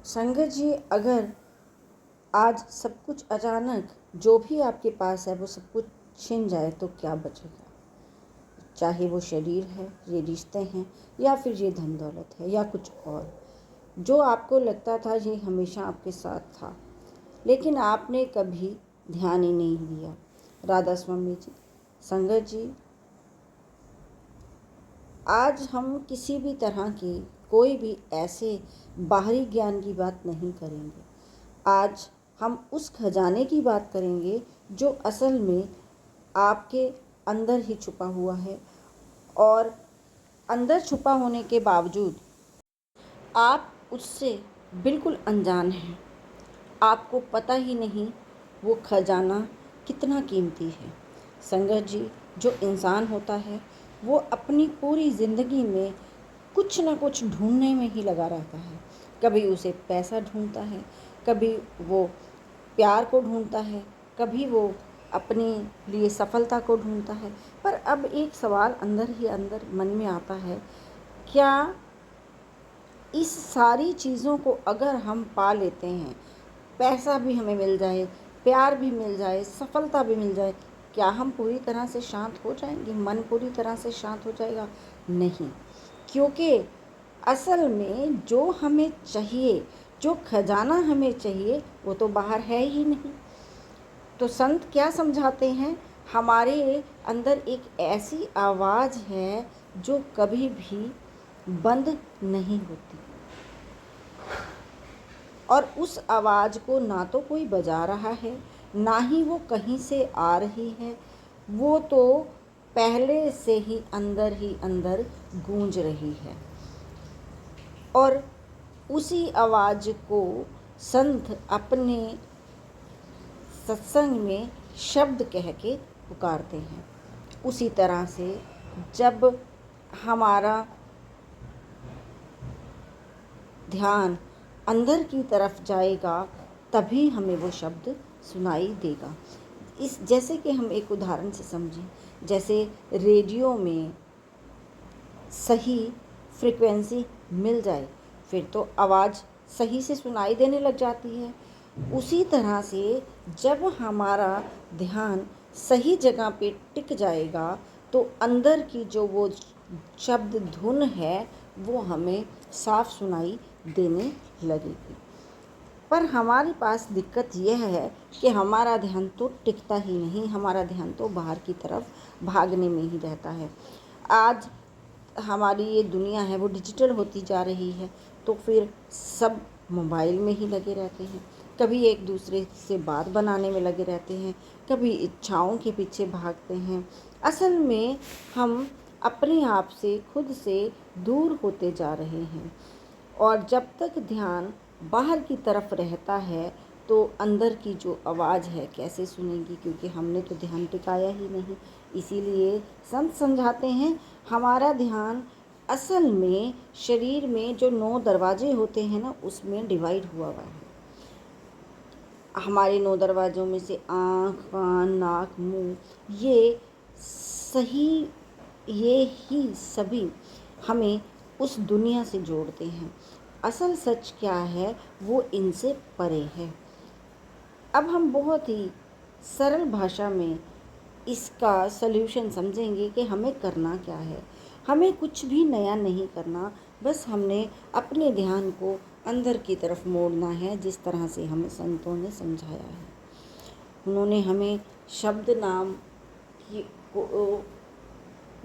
संगत जी, अगर आज सब कुछ अचानक जो भी आपके पास है वो सब कुछ छिन जाए तो क्या बचेगा? चाहे वो शरीर है, ये रिश्ते हैं, या फिर ये धन दौलत है, या कुछ और जो आपको लगता था ये हमेशा आपके साथ था, लेकिन आपने कभी ध्यान ही नहीं दिया। राधा स्वामी जी, संगत जी, आज हम किसी भी तरह की कोई भी ऐसे बाहरी ज्ञान की बात नहीं करेंगे। आज हम उस खजाने की बात करेंगे जो असल में आपके अंदर ही छुपा हुआ है, और अंदर छुपा होने के बावजूद आप उससे बिल्कुल अनजान हैं। आपको पता ही नहीं वो खजाना कितना कीमती है। संगत जी, जो इंसान होता है वो अपनी पूरी ज़िंदगी में कुछ ना कुछ ढूंढने में ही लगा रहता है। कभी उसे पैसा ढूंढता है, कभी वो प्यार को ढूंढता है, कभी वो अपने लिए सफलता को ढूंढता है। पर अब एक सवाल अंदर ही अंदर मन में आता है, क्या इस सारी चीज़ों को अगर हम पा लेते हैं, पैसा भी हमें मिल जाए, प्यार भी मिल जाए, सफलता भी मिल जाए, क्या हम पूरी तरह से शांत हो जाएंगे? मन पूरी तरह से शांत हो जाएगा? नहीं, क्योंकि असल में जो हमें चाहिए, जो खजाना हमें चाहिए, वो तो बाहर है ही नहीं। तो संत क्या समझाते हैं? हमारे अंदर एक ऐसी आवाज़ है जो कभी भी बंद नहीं होती, और उस आवाज़ को ना तो कोई बजा रहा है, ना ही वो कहीं से आ रही है। वो तो पहले से ही अंदर गूंज रही है, और उसी आवाज़ को संत अपने सत्संग में शब्द कह के पुकारते हैं। उसी तरह से जब हमारा ध्यान अंदर की तरफ जाएगा तभी हमें वो शब्द सुनाई देगा। इस जैसे कि हम एक उदाहरण से समझें, जैसे रेडियो में सही फ्रीक्वेंसी मिल जाए फिर तो आवाज़ सही से सुनाई देने लग जाती है। उसी तरह से जब हमारा ध्यान सही जगह पे टिक जाएगा तो अंदर की जो वो शब्द धुन है वो हमें साफ सुनाई देने लगेगी। पर हमारे पास दिक्कत यह है कि हमारा ध्यान तो टिकता ही नहीं, हमारा ध्यान तो बाहर की तरफ भागने में ही रहता है। आज हमारी ये दुनिया है वो डिजिटल होती जा रही है, तो फिर सब मोबाइल में ही लगे रहते हैं। कभी एक दूसरे से बात बनाने में लगे रहते हैं, कभी इच्छाओं के पीछे भागते हैं। असल में हम अपने आप से, खुद से दूर होते जा रहे हैं। और जब तक ध्यान बाहर की तरफ रहता है तो अंदर की जो आवाज़ है कैसे सुनेंगी, क्योंकि हमने तो ध्यान टिकाया ही नहीं। इसीलिए संत समझाते हैं, हमारा ध्यान असल में शरीर में जो 9 दरवाजे होते हैं ना, उसमें डिवाइड हुआ है। हमारे 9 दरवाज़ों में से आँख, कान, नाक, मुँह, ये ही सभी हमें उस दुनिया से जोड़ते हैं। असल सच क्या है वो इनसे परे है। अब हम बहुत ही सरल भाषा में इसका सल्यूशन समझेंगे कि हमें करना क्या है। हमें कुछ भी नया नहीं करना, बस हमने अपने ध्यान को अंदर की तरफ मोड़ना है, जिस तरह से हमें संतों ने समझाया है। उन्होंने हमें शब्द नाम की को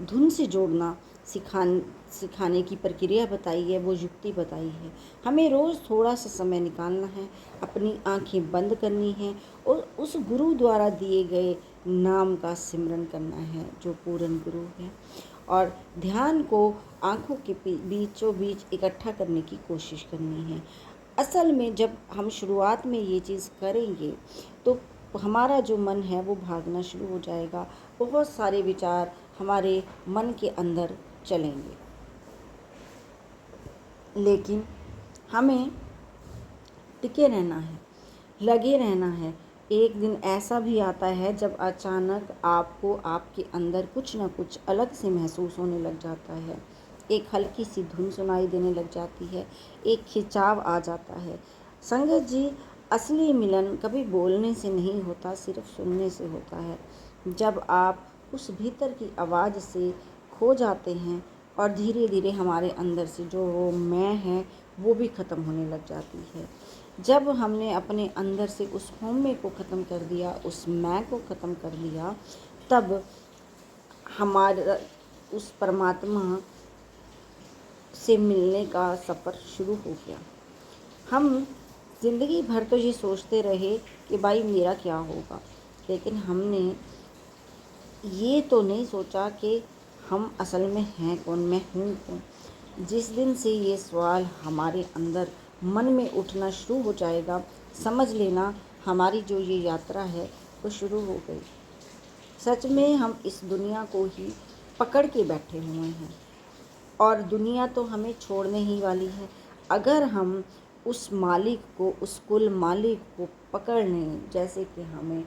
धुन से जोड़ना सिखाने की प्रक्रिया बताई है, वो युक्ति बताई है। हमें रोज़ थोड़ा सा समय निकालना है, अपनी आंखें बंद करनी है और उस गुरु द्वारा दिए गए नाम का सिमरन करना है जो पूर्ण गुरु है, और ध्यान को आँखों के बीचों बीच इकट्ठा करने की कोशिश करनी है। असल में जब हम शुरुआत में ये चीज़ करेंगे तो हमारा जो मन है वो भागना शुरू हो जाएगा। बहुत सारे विचार हमारे मन के अंदर चलेंगे, लेकिन हमें टिके रहना है, लगे रहना है। एक दिन ऐसा भी आता है जब अचानक आपको आपके अंदर कुछ ना कुछ अलग से महसूस होने लग जाता है। एक हल्की सी धुन सुनाई देने लग जाती है, एक खिंचाव आ जाता है। संगत जी, असली मिलन कभी बोलने से नहीं होता, सिर्फ सुनने से होता है। जब आप उस भीतर की आवाज़ से खो जाते हैं और धीरे धीरे हमारे अंदर से जो वो मैं है वो भी ख़त्म होने लग जाती है। जब हमने अपने अंदर से उस होमे को ख़त्म कर दिया, उस मैं को ख़त्म कर दिया, तब हमारा उस परमात्मा से मिलने का सफ़र शुरू हो गया। हम ज़िंदगी भर तो ये सोचते रहे कि भाई मेरा क्या होगा, लेकिन हमने ये तो नहीं सोचा कि हम असल में हैं कौन, मैं हूँ कौन। जिस दिन से ये सवाल हमारे अंदर मन में उठना शुरू हो जाएगा, समझ लेना हमारी जो ये यात्रा है वो शुरू हो गई। सच में हम इस दुनिया को ही पकड़ के बैठे हुए हैं और दुनिया तो हमें छोड़ने ही वाली है। अगर हम उस मालिक को, उस कुल मालिक को पकड़ लें, जैसे कि हमें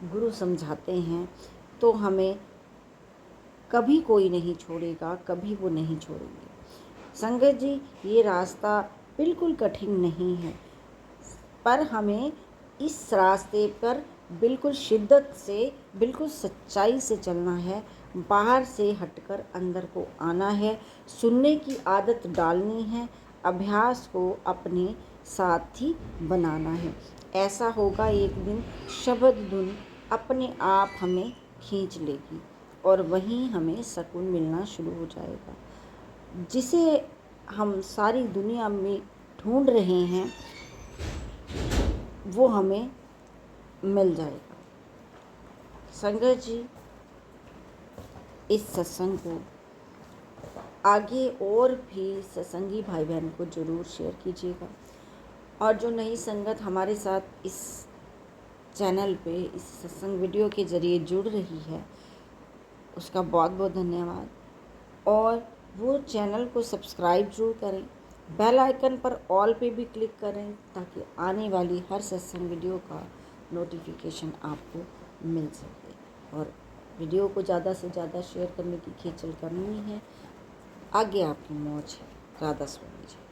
गुरु समझाते हैं, तो हमें कभी कोई नहीं छोड़ेगा, कभी वो नहीं छोड़ेंगे। संगत जी, ये रास्ता बिल्कुल कठिन नहीं है, पर हमें इस रास्ते पर बिल्कुल शिद्दत से, बिल्कुल सच्चाई से चलना है। बाहर से हटकर अंदर को आना है, सुनने की आदत डालनी है, अभ्यास को अपने साथी बनाना है। ऐसा होगा एक दिन शब्द धुन अपने आप हमें खींच लेगी और वहीं हमें सुकून मिलना शुरू हो जाएगा, जिसे हम सारी दुनिया में ढूंढ रहे हैं, वो हमें मिल जाएगा। संगत जी, इस सत्संग को आगे और भी सत्संगी भाई बहन को ज़रूर शेयर कीजिएगा, और जो नई संगत हमारे साथ इस चैनल पे इस सत्संग वीडियो के ज़रिए जुड़ रही है, उसका बहुत बहुत धन्यवाद। और वो चैनल को सब्सक्राइब जरूर करें, बेल आइकन पर ऑल पे भी क्लिक करें, ताकि आने वाली हर सत्संग वीडियो का नोटिफिकेशन आपको मिल सके। और वीडियो को ज़्यादा से ज़्यादा शेयर करने की खींचल करनी है। आगे आपकी मौज है। राधा स्वामी जी।